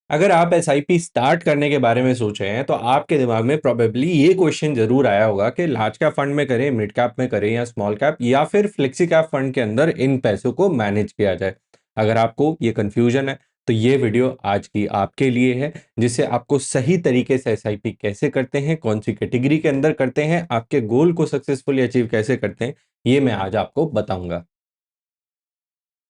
अगर आप SIP start करने के बारे में सोच रहे हैं तो आपके दिमाग में प्रोबेबली ये क्वेश्चन जरूर आया होगा कि लार्ज कैप फंड में करें, मिड कैप में करें या स्मॉल कैप या फिर फ्लेक्सी कैप फंड के अंदर इन पैसों को मैनेज किया जाए। अगर आपको ये कंफ्यूजन है तो ये वीडियो आज की आपके लिए है, जिससे आपको सही तरीके से एसआईपी कैसे करते हैं, कौन सी कैटेगरी के अंदर करते हैं, आपके गोल को सक्सेसफुली अचीव कैसे करते हैं, ये मैं आज आपको बताऊंगा।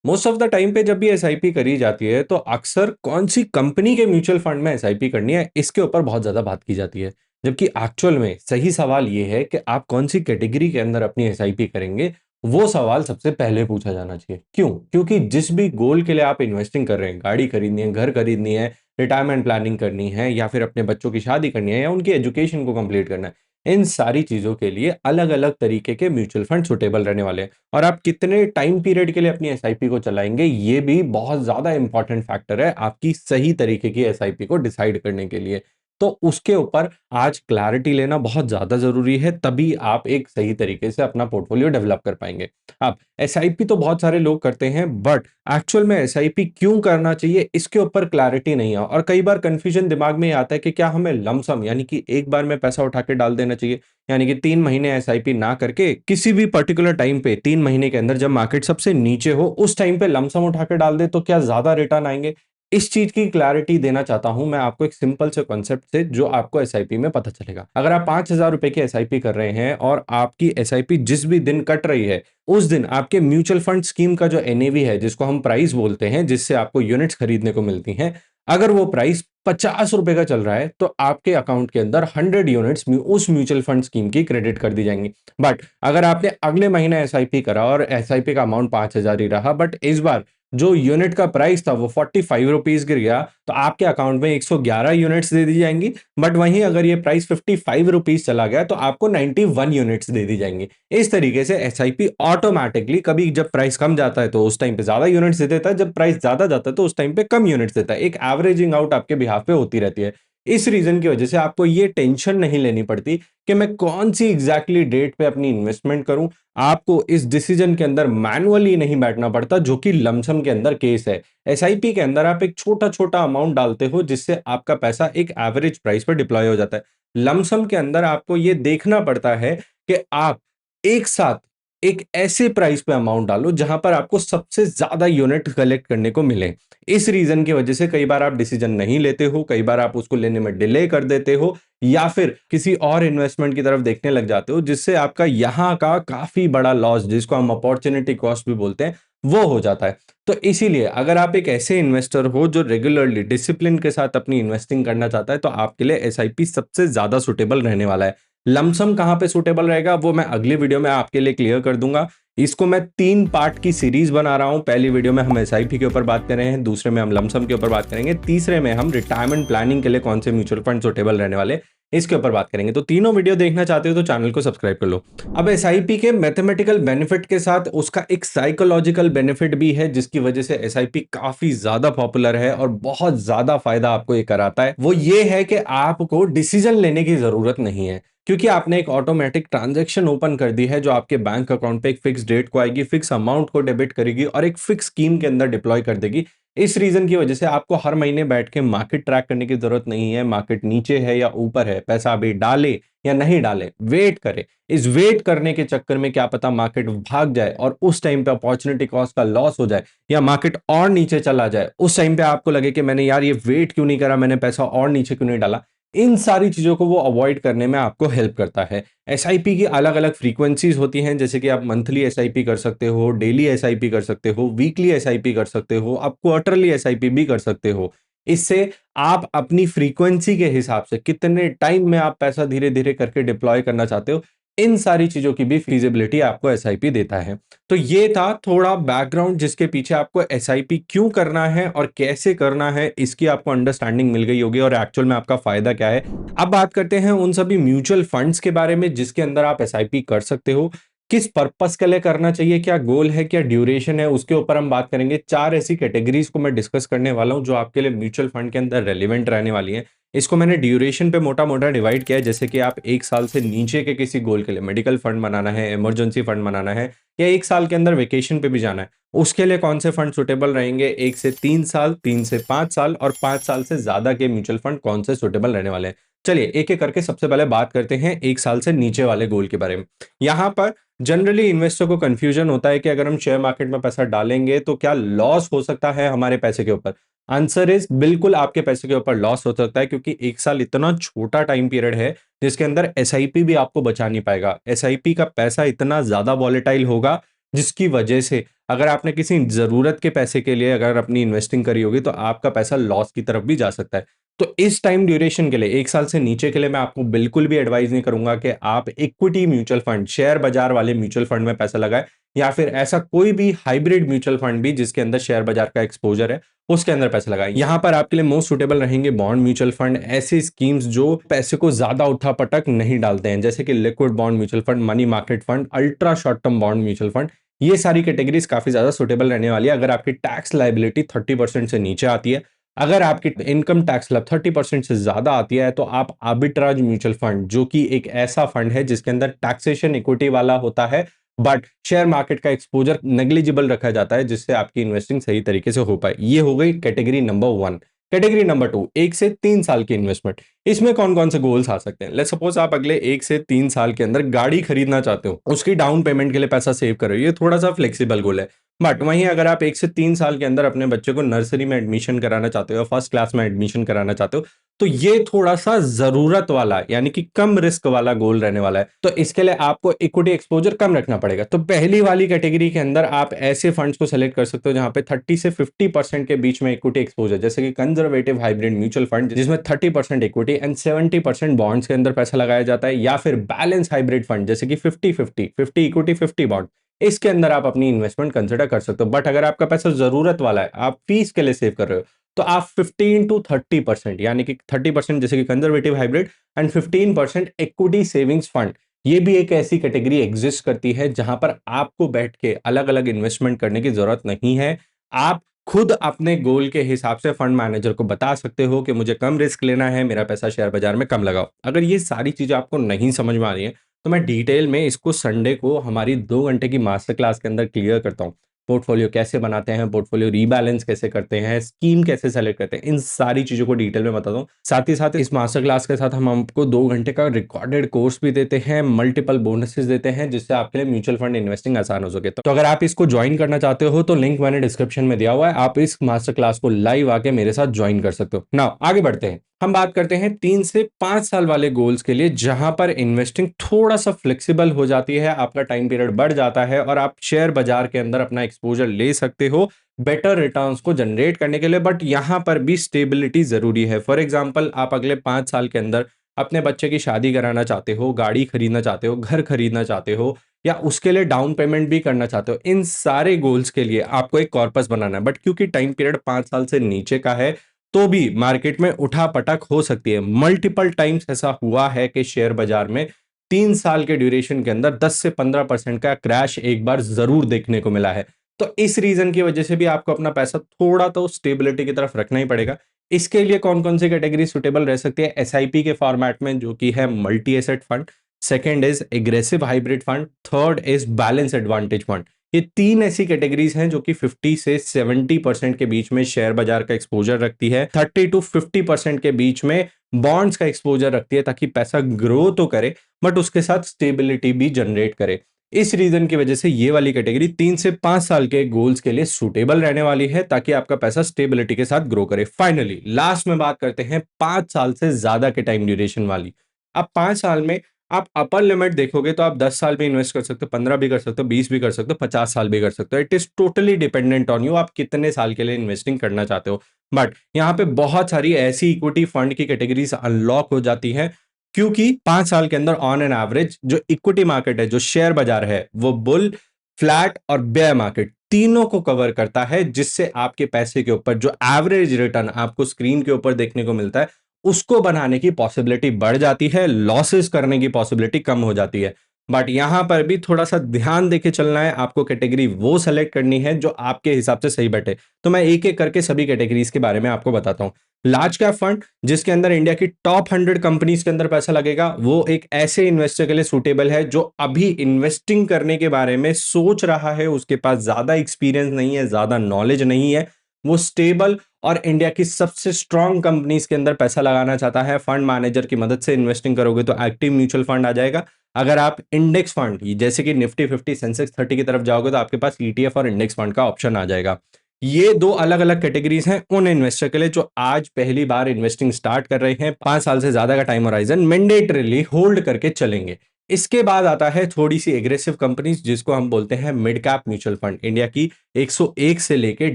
मोस्ट ऑफ द टाइम पे जब भी एसआईपी करी जाती है तो अक्सर कौन सी कंपनी के म्यूचुअल फंड में एसआईपी करनी है इसके ऊपर बहुत ज्यादा बात की जाती है। जबकि एक्चुअल में सही सवाल ये है कि आप कौन सी कैटेगरी के अंदर अपनी एसआईपी करेंगे। वो सवाल सबसे पहले पूछा जाना चाहिए। क्यों? क्योंकि जिस भी गोल के लिए आप इन्वेस्टिंग कर रहे हैं, गाड़ी खरीदनी है, घर खरीदनी है, रिटायरमेंट प्लानिंग करनी है या फिर अपने बच्चों की शादी करनी है या उनकी एजुकेशन को कंप्लीट करना है, इन सारी चीजों के लिए अलग अलग तरीके के म्यूचुअल फंड सुटेबल रहने वाले हैं। और आप कितने टाइम पीरियड के लिए अपनी एसआईपी को चलाएंगे, ये भी बहुत ज्यादा इंपॉर्टेंट फैक्टर है आपकी सही तरीके की एसआईपी को डिसाइड करने के लिए। तो उसके ऊपर आज क्लैरिटी लेना बहुत ज्यादा जरूरी है, तभी आप एक सही तरीके से अपना पोर्टफोलियो डेवलप कर पाएंगे। अब एसआईपी तो बहुत सारे लोग करते हैं, बट एक्चुअल में एसआईपी क्यों करना चाहिए इसके ऊपर क्लैरिटी नहीं है। और कई बार कंफ्यूजन दिमाग में ये आता है कि क्या हमें लमसम यानी कि एक बार में पैसा उठा के डाल देना चाहिए, यानी कि 3 महीने एसआईपी ना करके किसी भी पर्टिकुलर टाइम पे 3 महीने के अंदर जब मार्केट सबसे नीचे हो उस टाइम पे लमसम उठा के डाल दे तो क्या ज्यादा रिटर्न आएंगे। इस चीज की क्लैरिटी देना चाहता हूं मैं आपको एक सिंपल से कॉन्सेप्ट से, जो आपको एसआईपी में पता चलेगा। अगर आप 5,000 रुपए की एसआईपी कर रहे हैं और आपकी एसआईपी जिस भी दिन कट रही है उस दिन आपके म्यूचुअल फंड स्कीम का जो एनएवी है, जिसको हम प्राइस बोलते हैं, जिससे आपको यूनिट्स खरीदने को मिलती हैं, अगर वो प्राइस 50 रुपए का चल रहा है तो आपके अकाउंट के अंदर 100 यूनिट्स उस म्यूचुअल फंड स्कीम की क्रेडिट कर दी जाएंगी। बट अगर आपने अगले महीने एसआईपी करा और एसआईपी का अमाउंट 5,000 ही रहा, बट इस बार जो यूनिट का प्राइस था वो 45 रुपीज गिर गया, तो आपके अकाउंट में 111 यूनिट्स दे दी जाएंगी। बट वहीं अगर ये प्राइस 55 रुपीज चला गया तो आपको 91 यूनिट्स दे दी जाएंगी। इस तरीके से एसआईपी ऑटोमेटिकली कभी जब प्राइस कम जाता है तो उस टाइम पे ज्यादा यूनिट्स दे देता है, जब प्राइस ज्यादा जाता है तो उस टाइम पे कम यूनिट्स देता है। एक एवरेजिंग आउट आपके बिहाफ पे होती रहती है। इस रीजन की वजह से आपको ये टेंशन नहीं लेनी पड़ती कि मैं कौन सी एग्जैक्टली डेट पे अपनी इन्वेस्टमेंट करूं। आपको इस डिसीजन के अंदर मैनुअली नहीं बैठना पड़ता, जो कि लमसम के अंदर केस है। एसआईपी के अंदर आप एक छोटा छोटा अमाउंट डालते हो जिससे आपका पैसा एक एवरेज प्राइस पर डिप्लॉय हो जाता है। लमसम के अंदर आपको ये देखना पड़ता है कि आप एक साथ एक ऐसे प्राइस पे अमाउंट डालो जहां पर आपको सबसे ज्यादा यूनिट कलेक्ट करने को मिले। इस रीजन की वजह से कई बार आप डिसीजन नहीं लेते हो, कई बार आप उसको लेने में डिले कर देते हो या फिर किसी और इन्वेस्टमेंट की तरफ देखने लग जाते हो, जिससे आपका यहाँ का काफी बड़ा लॉस, जिसको हम अपॉर्चुनिटी कॉस्ट भी बोलते हैं, वो हो जाता है। तो इसीलिए अगर आप एक ऐसे इन्वेस्टर हो जो रेगुलरली डिसिप्लिन के साथ अपनी इन्वेस्टिंग करना चाहता है तो आपके लिए एसआईपी सबसे ज्यादा सुटेबल रहने वाला है। लमसम कहां पे सुटेबल रहेगा वो मैं अगली वीडियो में आपके लिए क्लियर कर दूंगा। इसको मैं 3 पार्ट की सीरीज बना रहा हूं। पहली वीडियो में हम एसआईपी के ऊपर बात कर रहे हैं, दूसरे में हम लमसम के ऊपर बात करेंगे, तीसरे में हम रिटायरमेंट प्लानिंग के लिए कौन से म्यूचुअल फंड सुटेबल रहने वाले इसके ऊपर बात करेंगे। तो तीनों वीडियो देखना चाहते हो तो चैनल को सब्सक्राइब कर लो। अब एसआईपी के मैथमेटिकल बेनिफिट के साथ उसका एक साइकोलॉजिकल बेनिफिट भी है, जिसकी वजह से एसआईपी काफी ज्यादा पॉपुलर है और बहुत ज्यादा फायदा आपको ये कराता है। वो ये है कि आपको डिसीजन लेने की जरूरत नहीं है, क्योंकि आपने एक ऑटोमेटिक ट्रांजैक्शन ओपन कर दी है जो आपके बैंक अकाउंट पे एक फिक्स डेट को आएगी, फिक्स अमाउंट को डेबिट करेगी और एक फिक्स स्कीम के अंदर डिप्लॉय कर देगी। इस रीजन की वजह से आपको हर महीने बैठ के मार्केट ट्रैक करने की जरूरत नहीं है, मार्केट नीचे है या ऊपर है, पैसा अभी डाले या नहीं डाले, वेट करे। इस वेट करने के चक्कर में क्या पता मार्केट भाग जाए और उस टाइम पे अपॉर्चुनिटी कॉस्ट का लॉस हो जाए, या मार्केट और नीचे चला जाए, उस टाइम पे आपको लगे कि मैंने यार ये वेट क्यों नहीं करा, मैंने पैसा और नीचे क्यों नहीं डाला। इन सारी चीजों को वो अवॉइड करने में आपको हेल्प करता है। एसआईपी की अलग अलग फ्रीक्वेंसीज होती हैं, जैसे कि आप मंथली एसआईपी कर सकते हो, डेली एसआईपी कर सकते हो, वीकली एसआईपी कर सकते हो, आप क्वार्टरली एसआईपी भी कर सकते हो। इससे आप अपनी फ्रीक्वेंसी के हिसाब से कितने टाइम में आप पैसा धीरे धीरे करके डिप्लॉय करना चाहते हो, इन सारी चीजों की भी फीजिबिलिटी आपको एसआईपी देता है। तो ये था थोड़ा बैकग्राउंड जिसके पीछे आपको एसआईपी क्यों करना है और कैसे करना है, इसकी आपको अंडरस्टैंडिंग मिल गई होगी और एक्चुअल में आपका फायदा क्या है। अब बात करते हैं उन सभी म्यूचुअल फंड्स के बारे में जिसके अंदर आप एसआईपी कर सकते हो, किस पर्पस के लिए करना चाहिए, क्या गोल है, क्या ड्यूरेशन है, उसके ऊपर हम बात करेंगे। 4 ऐसी कैटेगरीज को मैं डिस्कस करने वाला हूं जो आपके लिए म्यूचुअल फंड के अंदर रेलिवेंट रहने वाली हैं। इसको मैंने ड्यूरेशन पे मोटा-मोटा डिवाइड किया है, जैसे कि आप 1 साल से नीचे के किसी गोल के लिए मेडिकल फंड बनाना है, इमरजेंसी फंड बनाना है या 1 साल के अंदर वेकेशन पे भी जाना है, उसके लिए कौन से फंड सूटेबल रहेंगे, 1 से 3 साल, 3 से 5 साल और 5 साल से ज़्यादा के म्यूचुअल फंड कौन से सूटेबल रहने वाले हैं। चलिए एक-एक करके सबसे पहले बात करते हैं 1 साल से नीचे वाले गोल के बारे में। यहाँ पर जनरली इन्वेस्टर को कन्फ्यूजन होता है कि अगर हम शेयर मार्केट में पैसा डालेंगे तो क्या लॉस हो सकता है हमारे पैसे के ऊपर? आंसर इज बिल्कुल आपके पैसे के ऊपर लॉस हो सकता है, क्योंकि 1 साल इतना छोटा टाइम पीरियड है जिसके अंदर एसआईपी भी आपको बचा नहीं पाएगा। एसआईपी का पैसा इतना ज्यादा वॉलेटाइल होगा जिसकी वजह से अगर आपने किसी जरूरत के पैसे के लिए अगर अपनी इन्वेस्टिंग करी होगी तो आपका पैसा लॉस की तरफ भी जा सकता है। तो इस टाइम ड्यूरेशन के लिए 1 साल से नीचे के लिए मैं आपको बिल्कुल भी एडवाइस नहीं करूंगा कि आप इक्विटी म्यूचुअल फंड, शेयर बाजार वाले म्यूचुअल फंड में पैसा लगाएं या फिर ऐसा कोई भी हाइब्रिड म्यूचुअल फंड भी जिसके अंदर शेयर बाजार का एक्सपोजर है उसके अंदर पैसा लगाएं। यहाँ पर आपके लिए मोस्ट सुटेबल रहेंगे बॉन्ड म्यूचुअल फंड, ऐसी स्कीम्स जो पैसे को ज्यादा उठापटक नहीं डालते हैं, जैसे कि liquid bond mutual fund, money market fund, ultra short term bond mutual fund. ये सारी कैटेगरीज काफी ज्यादा सुटेबल रहने वाली है अगर आपकी टैक्स लाइबिलिटी 30% से नीचे आती है। अगर आपकी इनकम टैक्स स्लैब 30% से ज्यादा आती है तो आप आर्बिट्राज म्यूचुअल फंड, जो कि एक ऐसा फंड है जिसके अंदर टैक्सेशन इक्विटी वाला होता है बट शेयर मार्केट का एक्सपोजर नेग्लिजिबल रखा जाता है, जिससे आपकी इन्वेस्टिंग सही तरीके से हो पाए। ये हो गई कैटेगरी नंबर 1। कैटेगरी नंबर 2, 1 से 3 साल की इन्वेस्टमेंट। इसमें कौन कौन से गोल्स आ सकते हैं? लेट्स सपोज आप अगले 1 से 3 साल के अंदर गाड़ी खरीदना चाहते हो, उसकी डाउन पेमेंट के लिए पैसा सेव कर रहे हो, ये थोड़ा सा फ्लेक्सिबल गोल है। बट वहीं अगर आप 1 से 3 साल के अंदर अपने बच्चे को नर्सरी में एडमिशन कराना चाहते हो या फर्स्ट क्लास में एडमिशन कराना चाहते हो, तो ये थोड़ा सा जरूरत वाला यानी कि कम रिस्क वाला गोल रहने वाला है। तो इसके लिए आपको इक्विटी एक्सपोजर कम रखना पड़ेगा। तो पहली वाली कैटेगरी के अंदर आप ऐसे फंड्स को सेलेक्ट कर सकते हो जहां पे 30 से 50% के बीच में इक्विटी एक्सपोजर, जैसे कि कंजर्वेटिव हाइब्रिड म्यूचुअल फंड जिसमें 30% इक्विटी एंड 70% बॉन्ड्स के अंदर पैसा लगाया जाता है, या फिर बैलेंस हाइब्रिड फंड जैसे कि 50-50, 50 इक्विटी 50 बॉन्ड, इसके अंदर आप अपनी इन्वेस्टमेंट कंसिडर कर सकते हो। बट अगर आपका पैसा जरूरत वाला है, आप फीस के लिए सेव कर रहे हो, तो आप 15 टू 30% यानी कि 30% जैसे कि conservative hybrid and 15% equity savings fund, ये भी एक ऐसी कैटेगरी एग्जिस्ट करती है जहां पर आपको बैठ के अलग अलग इन्वेस्टमेंट करने की जरूरत नहीं है। आप खुद अपने गोल के हिसाब से फंड मैनेजर को बता सकते हो कि मुझे कम रिस्क लेना है, मेरा पैसा शेयर बाजार में कम लगाओ। अगर ये सारी चीजें आपको नहीं समझ में आ रही है तो मैं डिटेल में इसको संडे को हमारी 2 घंटे की मास्टर क्लास के अंदर क्लियर करता हूँ। पोर्टफोलियो कैसे बनाते हैं, पोर्टफोलियो रीबैलेंस कैसे करते हैं, स्कीम कैसे सेलेक्ट करते हैं, इन सारी चीजों को डिटेल में बताता हूँ। साथ ही साथ इस मास्टर क्लास के साथ हम आपको 2 घंटे का रिकॉर्डेड कोर्स भी देते हैं, मल्टीपल बोनसेस देते हैं, जिससे आपके लिए म्यूचुअल फंड इन्वेस्टिंग आसान हो सके। तो अगर आप इसको ज्वाइन करना चाहते हो तो लिंक मैंने डिस्क्रिप्शन में दिया हुआ है, आप इस मास्टर क्लास को लाइव आके मेरे साथ ज्वाइन कर सकते हो। नाउ आगे बढ़ते हैं, हम बात करते हैं 3 से 5 साल वाले गोल्स के लिए, जहां पर इन्वेस्टिंग थोड़ा सा फ्लेक्सिबल हो जाती है, आपका टाइम पीरियड बढ़ जाता है और आप शेयर बाजार के अंदर अपना एक्सपोजर ले सकते हो बेटर रिटर्न्स को जनरेट करने के लिए। बट यहां पर भी स्टेबिलिटी जरूरी है। फॉर एग्जांपल, आप अगले 5 साल के अंदर अपने बच्चे की शादी कराना चाहते हो, गाड़ी खरीदना चाहते हो, घर खरीदना चाहते हो या उसके लिए डाउन पेमेंट भी करना चाहते हो, इन सारे गोल्स के लिए आपको एक कॉर्पस बनाना है। बट क्योंकि टाइम पीरियड 5 साल से नीचे का है तो भी मार्केट में उठा पटक हो सकती है। मल्टीपल टाइम्स ऐसा हुआ है कि शेयर बाजार में 3 साल के ड्यूरेशन के अंदर 10 से 15% का क्रैश एक बार जरूर देखने को मिला है। तो इस रीजन की वजह से भी आपको अपना पैसा थोड़ा तो स्टेबिलिटी की तरफ रखना ही पड़ेगा। इसके लिए कौन कौन सी कैटेगरी सुटेबल रह सकती है? एसआईपी के फॉर्मेट में, जो कि है multi asset fund, second is aggressive hybrid fund, third is balance advantage fund. ये 3 ऐसी कैटेगरीज हैं जो कि 50 से 70% के बीच में शेयर बाजार का एक्सपोजर रखती है, 30 टू 50% के बीच में बॉन्ड्स का एक्सपोजर रखती है, ताकि पैसा ग्रो तो करे बट उसके साथ स्टेबिलिटी भी जनरेट करे। इस रीजन की वजह से ये वाली कैटेगरी 3 से 5 साल के गोल्स के लिए सुटेबल रहने वाली है, ताकि आपका पैसा स्टेबिलिटी के साथ ग्रो करे। फाइनली लास्ट में बात करते हैं 5 साल से ज्यादा के टाइम ड्यूरेशन वाली। अब 5 साल में आप अपर लिमिट देखोगे तो आप 10 साल भी इन्वेस्ट कर सकते हो, 15 भी कर सकते हो, 20 भी कर सकते हो, 50 साल भी कर सकते हो। It is totally dependent on you, आप कितने साल के लिए इन्वेस्टिंग करना चाहते हो। बट यहाँ पे बहुत सारी ऐसी इक्विटी फंड की कैटेगरीज अनलॉक हो जाती है, क्योंकि 5 साल के अंदर ऑन एन एवरेज जो इक्विटी मार्केट है, जो शेयर बाजार है, वो बुल, फ्लैट और बेयर मार्केट तीनों को कवर करता है, जिससे आपके पैसे के ऊपर जो एवरेज रिटर्न आपको स्क्रीन के ऊपर देखने को मिलता है उसको बनाने की पॉसिबिलिटी बढ़ जाती है, लॉसेस करने की पॉसिबिलिटी कम हो जाती है। बट यहाँ पर भी थोड़ा-सा ध्यान देके चलना है, आपको कैटेगरी वो सेलेक्ट करनी है जो आपके हिसाब से सही बैठे। तो मैं एक-एक करके सभी कैटेगरीज़ के बारे में आपको बताता हूँ। लार्ज कैप फंड जिसके अंदर इंडिया की टॉप 100 कंपनीज़ के अंदर पैसा लगेगा, वो एक ऐसे इन्वेस्टर के लिए सूटेबल है जो अभी इन्वेस्टिंग करने के बारे में सोच रहा है, उसके पास ज़्यादा एक्सपीरियंस नहीं है, ज़्यादा नॉलेज नहीं है, वो स्टेबल और इंडिया की सबसे स्ट्रॉन्ग कंपनीज़ के अंदर पैसा लगाना चाहता है। फंड मैनेजर की मदद से इन्वेस्टिंग करोगे तो एक्टिव म्यूचुअल फंड आ जाएगा। अगर आप इंडेक्स फंड जैसे कि निफ्टी 50 सेंसेक्स 30 की तरफ जाओगे तो आपके पास ईटीएफ और इंडेक्स फंड का ऑप्शन आ जाएगा। ये दो अलग अलग कैटेगरीज हैं उन इन्वेस्टर के लिए जो आज पहली बार इन्वेस्टिंग स्टार्ट कर रहे हैं, 5 साल से ज्यादा का टाइम होराइजन मैंडेटरीली होल्ड करके चलेंगे। इसके बाद आता है थोड़ी सी एग्रेसिव कंपनीज जिसको हम बोलते हैं mid cap mutual fund. India की 101 से लेके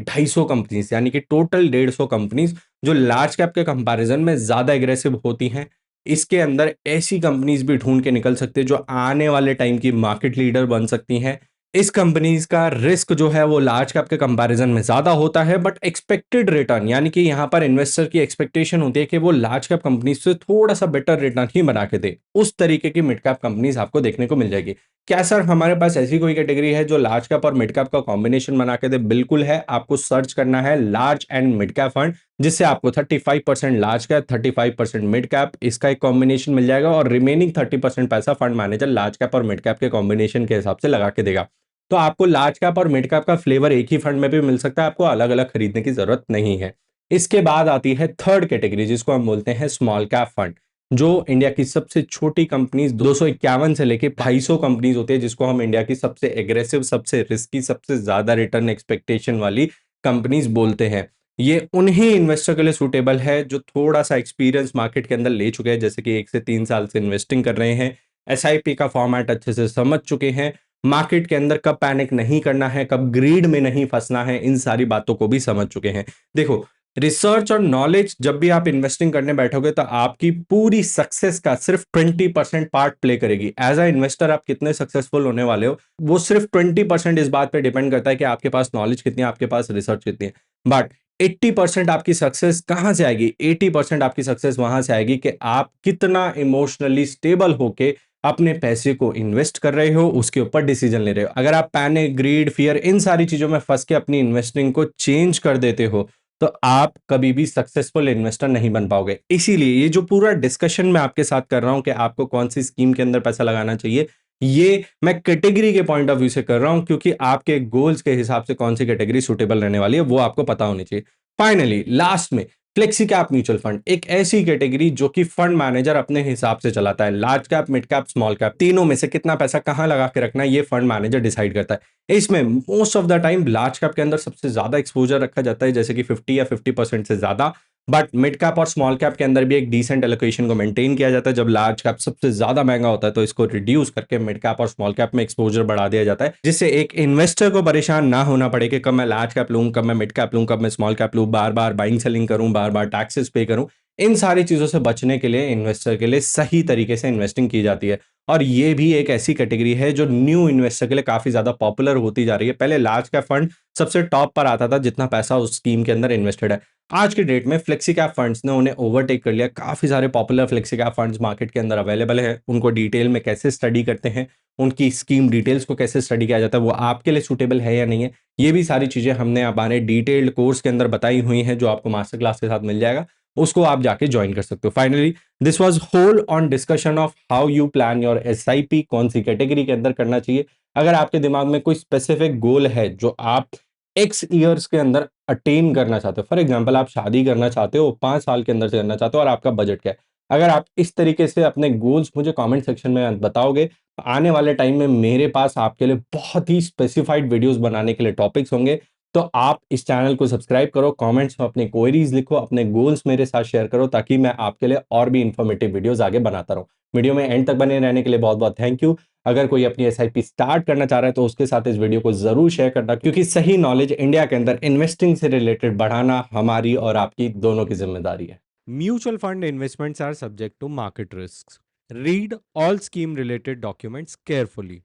250 कंपनीज यानी कि टोटल 150 कंपनीज जो लार्ज कैप के कंपैरिजन में ज्यादा एग्रेसिव होती हैं। इसके अंदर ऐसी कंपनीज भी ढूंढ के निकल सकते हैं जो आने वाले टाइम की मार्केट लीडर बन सकती हैं। इस कंपनीज का रिस्क जो है वो लार्ज कैप के कंपैरिजन में ज्यादा होता है, बट एक्सपेक्टेड रिटर्न यानी कि यहां पर इन्वेस्टर की एक्सपेक्टेशन होती है कि वो लार्ज कैप कंपनीज से थोड़ा सा बेटर रिटर्न ही बना के दे। उस तरीके की मिड कैप कंपनीज आपको देखने को मिल जाएगी। क्या सर हमारे पास ऐसी कोई कैटेगरी है जो लार्ज कैप और मिड कैप का कॉम्बिनेशन बना के दे? बिल्कुल है। आपको सर्च करना है large and mid cap fund, जिससे आपको 35% लार्ज कैप 35% मिड कैप इसका एक कॉम्बिनेशन मिल जाएगा और रिमेनिंग 30% पैसा फंड मैनेजर लार्ज कैप और मिड कैप के कॉम्बिनेशन के हिसाब से लगा के देगा। तो आपको लार्ज कैप और मिड कैप का फ्लेवर एक ही फंड में भी मिल सकता है, आपको अलग अलग खरीदने की जरूरत नहीं है। इसके बाद आती है थर्ड कैटेगरी जिसको हम बोलते हैं स्मॉल कैप फंड, जो इंडिया की सबसे छोटी कंपनीज 251 से लेके 250 कंपनीज होती है, जिसको हम इंडिया की सबसे एग्रेसिव, सबसे रिस्की, सबसे ज्यादा रिटर्न एक्सपेक्टेशन वाली कंपनीज बोलते हैं। ये उन्हीं इन्वेस्टर के लिए सूटेबल है जो थोड़ा सा एक्सपीरियंस मार्केट के अंदर ले चुके हैं, जैसे कि 1 से 3 साल से इन्वेस्टिंग कर रहे हैं, एसआईपी का फॉर्मेट अच्छे से समझ चुके हैं, मार्केट के अंदर कब पैनिक नहीं करना है, कब ग्रीड में नहीं फंसना है, इन सारी बातों को भी समझ चुके हैं। देखो, रिसर्च और नॉलेज जब भी आप इन्वेस्टिंग करने बैठोगे तो आपकी पूरी सक्सेस का सिर्फ 20% पार्ट प्ले करेगी। एज अ इन्वेस्टर आप कितने सक्सेसफुल होने वाले हो वो सिर्फ 20% इस बात पे डिपेंड करता है कि आपके पास नॉलेज कितनी है, आपके पास रिसर्च कितनी है। बट 80% आपकी सक्सेस कहां से आएगी? 80% आपकी सक्सेस वहां से आएगी कि आप कितना इमोशनली स्टेबल होके अपने पैसे को इन्वेस्ट कर रहे हो, उसके ऊपर डिसीजन ले रहे हो। अगर आप पैनिक, ग्रीड, फियर इन सारी चीजों में फंस के अपनी इन्वेस्टिंग को चेंज कर देते हो तो आप कभी भी सक्सेसफुल इन्वेस्टर नहीं बन पाओगे। इसीलिए ये जो पूरा डिस्कशन मैं आपके साथ कर रहा हूं कि आपको कौन सी स्कीम के अंदर पैसा लगाना चाहिए, ये मैं कैटेगरी के पॉइंट ऑफ व्यू से कर रहा हूं, क्योंकि आपके गोल्स के हिसाब से कौन सी कैटेगरी सुटेबल रहने वाली है वो आपको पता होनी चाहिए। फाइनली लास्ट में फ्लेक्सी कैप म्यूचुअल फंड, एक ऐसी कैटेगरी जो कि फंड मैनेजर अपने हिसाब से चलाता है। Large cap, mid cap, small cap, तीनों में से कितना पैसा कहां लगा के रखना है ये फंड मैनेजर डिसाइड करता है। इसमें most of the time large cap के अंदर सबसे ज्यादा एक्सपोजर रखा जाता है, जैसे कि 50 या 50% से ज्यादा। बट मिड कैप और स्मॉल कैप के अंदर भी एक डिसेंट एलोकेशन को मेंटेन किया जाता है। जब लार्ज कैप सबसे ज्यादा महंगा होता है तो इसको रिड्यूस करके मिड कैप और स्मॉल कैप में एक्सपोजर बढ़ा दिया जाता है, जिससे एक इन्वेस्टर को परेशान ना होना पड़े कि कब मैं लार्ज कैप लूं, कब मैं मिड कैप लूं, कब मैं स्मॉल कैप लूं, बार बार बाइंग सेलिंग करूं, बार बार टैक्सेस पे करूं। इन सारी चीजों से बचने के लिए इन्वेस्टर के लिए सही तरीके से इन्वेस्टिंग की जाती है। और ये भी एक ऐसी कैटेगरी है जो न्यू इन्वेस्टर के लिए काफी ज्यादा पॉपुलर होती जा रही है। पहले लार्ज कैप फंड सबसे टॉप पर आता था जितना पैसा उस स्कीम के अंदर इन्वेस्टेड है। आज की डेट में फ्लेक्सी कैप फंड्स ने उन्हें ओवरटेक कर लिया। काफी सारे popular flexi cap funds market के अंदर अवेलेबल है। उनको डिटेल में कैसे स्टडी करते हैं, उनकी स्कीम डिटेल्स को कैसे स्टडी किया जाता है, वो आपके लिए सूटेबल है या नहीं है, ये भी सारी चीजें हमने हमारे डिटेल्ड कोर्स के अंदर बताई हुई हैं जो आपको मास्टर क्लास के साथ मिल जाएगा। उसको आप जाके ज्वाइन कर सकते हो। Finally this was whole on discussion of how you plan your SIP, कौन सी कैटेगरी के अंदर करना चाहिए। अगर आपके दिमाग में कोई स्पेसिफिक गोल है जो आप एक्स ईयर्स के अंदर अटेन करना चाहते हो, फॉर एग्जांपल आप शादी करना चाहते हो 5 साल के अंदर से करना चाहते हो और आपका बजट क्या है, अगर आप इस तरीके से अपने गोल्स मुझे कमेंट सेक्शन में बताओगे तो आने वाले टाइम में मेरे पास आपके लिए बहुत ही स्पेसिफाइड वीडियोस बनाने के लिए टॉपिक्स होंगे। तो आप इस चैनल को सब्सक्राइब करो, कमेंट्स में अपने क्वेरीज लिखो, अपने गोल्स मेरे साथ शेयर करो, ताकि मैं आपके लिए और भी इंफॉर्मेटिव वीडियोस आगे बनाता रहूं। वीडियो में एंड तक बने रहने के लिए बहुत बहुत थैंक यू। अगर कोई अपनी एसआईपी स्टार्ट करना चाह रहा है तो उसके साथ इस वीडियो को जरूर शेयर करना, क्योंकि सही नॉलेज इंडिया के अंदर इन्वेस्टिंग से रिलेटेड बढ़ाना हमारी और आपकी दोनों की जिम्मेदारी है। Mutual fund investments are subject to market risk. Read all scheme related documents carefully.